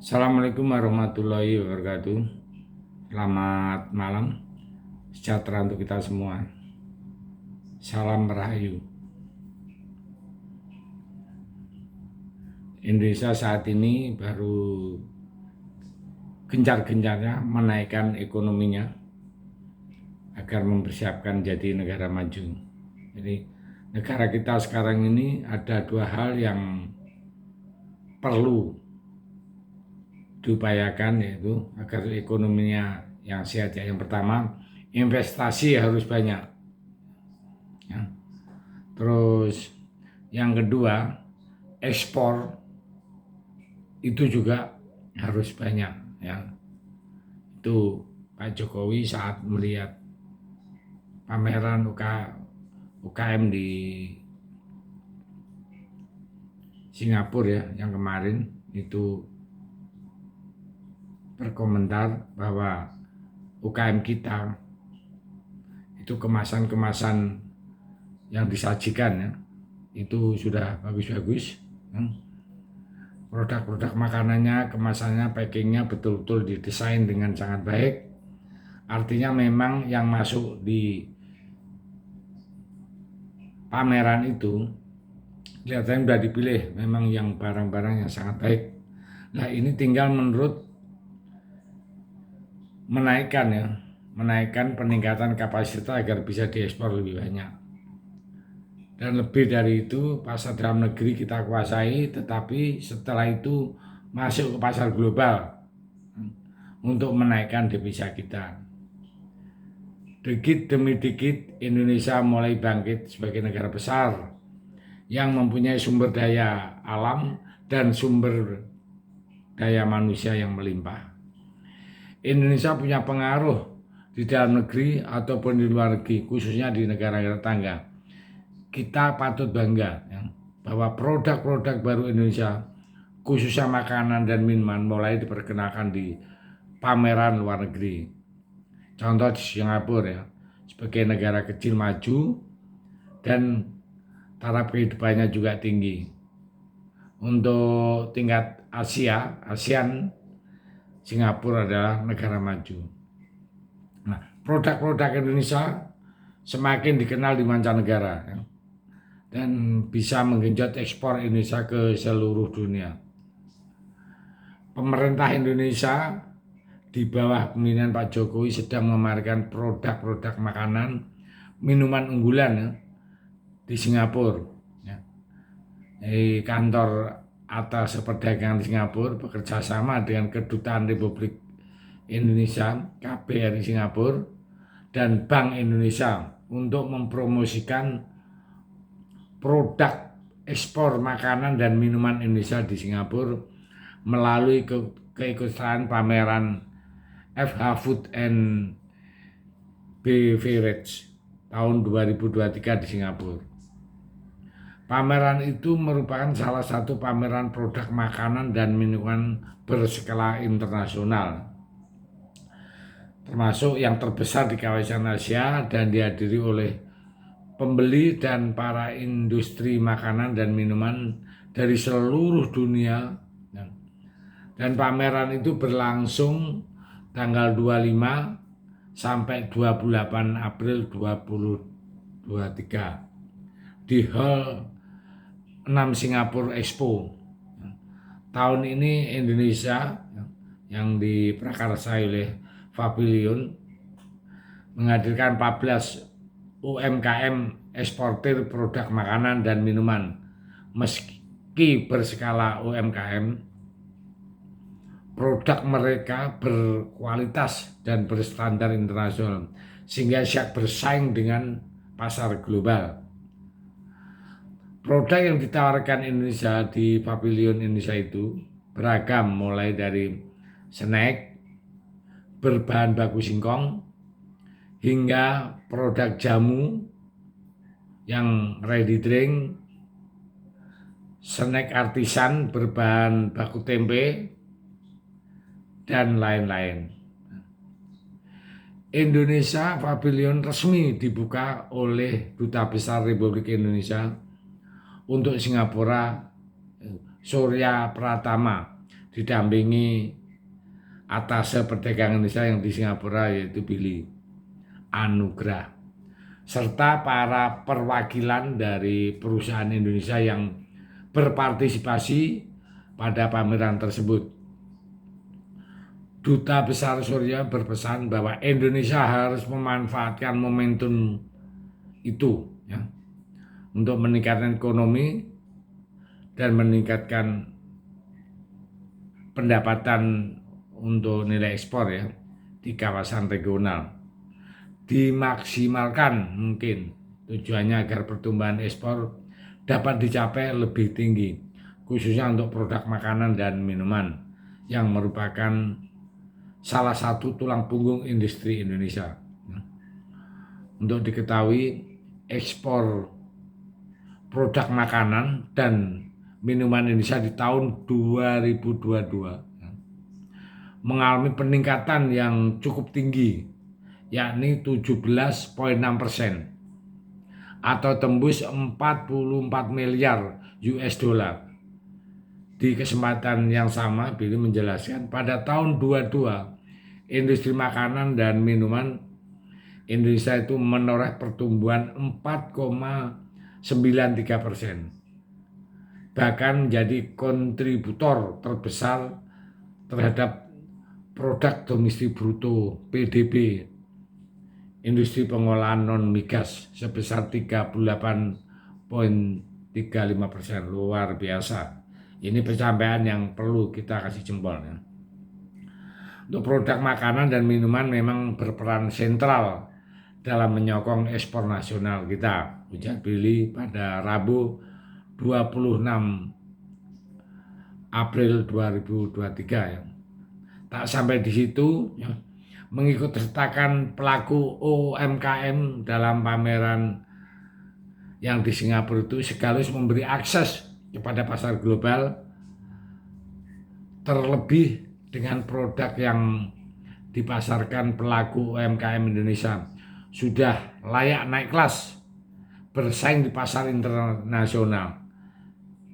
Assalamualaikum warahmatullahi wabarakatuh. Selamat malam, sejahtera untuk kita semua. Salam Rahayu. Indonesia saat ini baru gencar-gencarnya menaikkan ekonominya agar mempersiapkan jadi negara maju. Jadi negara kita sekarang ini ada dua hal yang perlu diupayakan, yaitu agar ekonominya yang sehat. Yang pertama, investasi harus banyak ya. Terus yang kedua, ekspor itu juga harus banyak ya. Itu Pak Jokowi saat melihat pameran UKM di Singapura ya yang kemarin, itu berkomentar bahwa UKM kita itu kemasan-kemasan yang disajikan ya, itu sudah bagus-bagus ya. Produk-produk makanannya, kemasannya, packingnya betul-betul didesain dengan sangat baik. Artinya memang yang masuk di pameran itu kelihatannya sudah dipilih memang yang barang-barang yang sangat baik. Nah ini tinggal menurut menaikkan peningkatan kapasitas agar bisa diekspor lebih banyak. Dan lebih dari itu, pasar dalam negeri kita kuasai, tetapi setelah itu masuk ke pasar global untuk menaikkan devisa kita. Dikit demi dikit Indonesia mulai bangkit sebagai negara besar yang mempunyai sumber daya alam dan sumber daya manusia yang melimpah. Indonesia punya pengaruh di dalam negeri ataupun di luar negeri, khususnya di negara-negara tetangga. Kita patut bangga ya, bahwa produk-produk baru Indonesia, khususnya makanan dan minuman, mulai diperkenalkan di pameran luar negeri. Contoh di Singapura ya, sebagai negara kecil maju dan taraf kehidupannya juga tinggi. Untuk tingkat ASEAN, Singapura adalah negara maju. Nah, produk-produk Indonesia semakin dikenal di mancanegara ya, dan bisa menggenjot ekspor Indonesia ke seluruh dunia. Pemerintah Indonesia di bawah pemimpinan Pak Jokowi sedang memamerkan produk-produk makanan, minuman unggulan ya, di Singapura. Ya. Di kantor atas perdagangan di Singapura bekerja sama dengan Kedutaan Republik Indonesia KBRI Singapura dan Bank Indonesia untuk mempromosikan produk ekspor makanan dan minuman Indonesia di Singapura melalui keikutsertaan pameran FH Food and Beverage tahun 2023 di Singapura. Pameran itu merupakan salah satu pameran produk makanan dan minuman berskala internasional, termasuk yang terbesar di kawasan Asia dan dihadiri oleh pembeli dan para industri makanan dan minuman dari seluruh dunia. Dan pameran itu berlangsung tanggal 25 sampai 28 April 2023 di Hall 6 Singapura Expo. Tahun ini Indonesia yang diprakarsai oleh Pavilion menghadirkan 14 UMKM eksportir produk makanan dan minuman. Meski berskala UMKM, produk mereka berkualitas dan berstandar internasional sehingga siap bersaing dengan pasar global. Produk yang ditawarkan Indonesia di Pavilion Indonesia itu beragam, mulai dari snack berbahan baku singkong hingga produk jamu yang ready drink, snack artisan berbahan baku tempe, dan lain-lain. Indonesia Pavilion resmi dibuka oleh Duta Besar Republik Indonesia untuk Singapura, Surya Pratama, didampingi Atase Perdagangan Indonesia yang di Singapura yaitu Billy Anugrah, serta para perwakilan dari perusahaan Indonesia yang berpartisipasi pada pameran tersebut. Duta Besar Surya berpesan bahwa Indonesia harus memanfaatkan momentum itu ya, untuk meningkatkan ekonomi dan meningkatkan pendapatan untuk nilai ekspor ya di kawasan regional. Dimaksimalkan mungkin tujuannya agar pertumbuhan ekspor dapat dicapai lebih tinggi, khususnya untuk produk makanan dan minuman yang merupakan salah satu tulang punggung industri Indonesia. Untuk diketahui, ekspor produk makanan dan minuman Indonesia di tahun 2022 mengalami peningkatan yang cukup tinggi, yakni 17,6% atau tembus 44 miliar US dollar. Di kesempatan yang sama, Billy menjelaskan pada tahun 2022 industri makanan dan minuman Indonesia itu menoreh pertumbuhan 4,93%, bahkan menjadi kontributor terbesar terhadap produk domestik bruto PDB industri pengolahan non migas sebesar 38,35%, luar biasa. Ini pencapaian yang perlu kita kasih jempol ya. Untuk produk makanan dan minuman memang berperan sentral dalam menyokong ekspor nasional kita, ujar Billy pada Rabu 26 April 2023 ya. Tak sampai di situ ya, mengikut sertakan pelaku UMKM dalam pameran yang di Singapura itu sekaligus memberi akses kepada pasar global, terlebih dengan produk yang dipasarkan pelaku UMKM Indonesia sudah layak naik kelas bersaing di pasar internasional.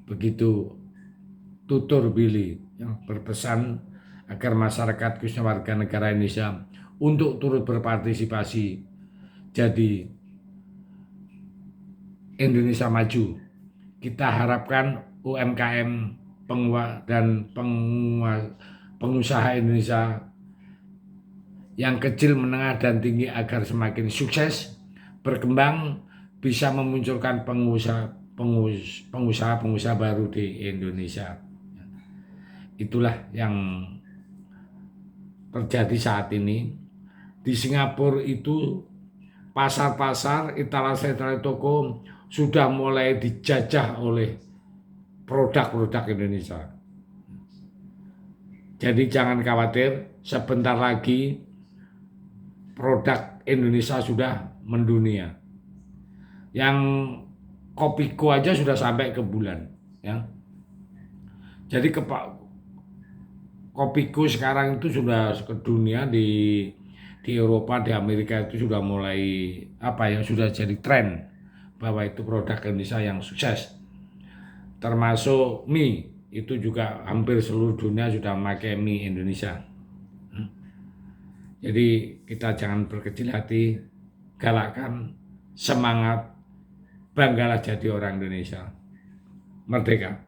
Begitu tutur Billy yang berpesan agar masyarakat khususnya warga negara Indonesia untuk turut berpartisipasi jadi Indonesia maju. Kita harapkan UMKM dan pengusaha Indonesia yang kecil, menengah, dan tinggi agar semakin sukses, berkembang, bisa memunculkan pengusaha baru di Indonesia. Itulah yang terjadi saat ini. Di Singapura itu pasar-pasar, etalase toko sudah mulai dijajah oleh produk-produk Indonesia. Jadi jangan khawatir, sebentar lagi produk Indonesia sudah mendunia. Yang Kopiko aja sudah sampai ke bulan ya. Jadi Kopiko sekarang itu sudah ke dunia, di Eropa, di Amerika itu sudah mulai sudah jadi tren bahwa itu produk Indonesia yang sukses. Termasuk mie, itu juga hampir seluruh dunia sudah memakai mie Indonesia. Jadi kita jangan berkecil hati, galakkan semangat, banggalah jadi orang Indonesia. Merdeka.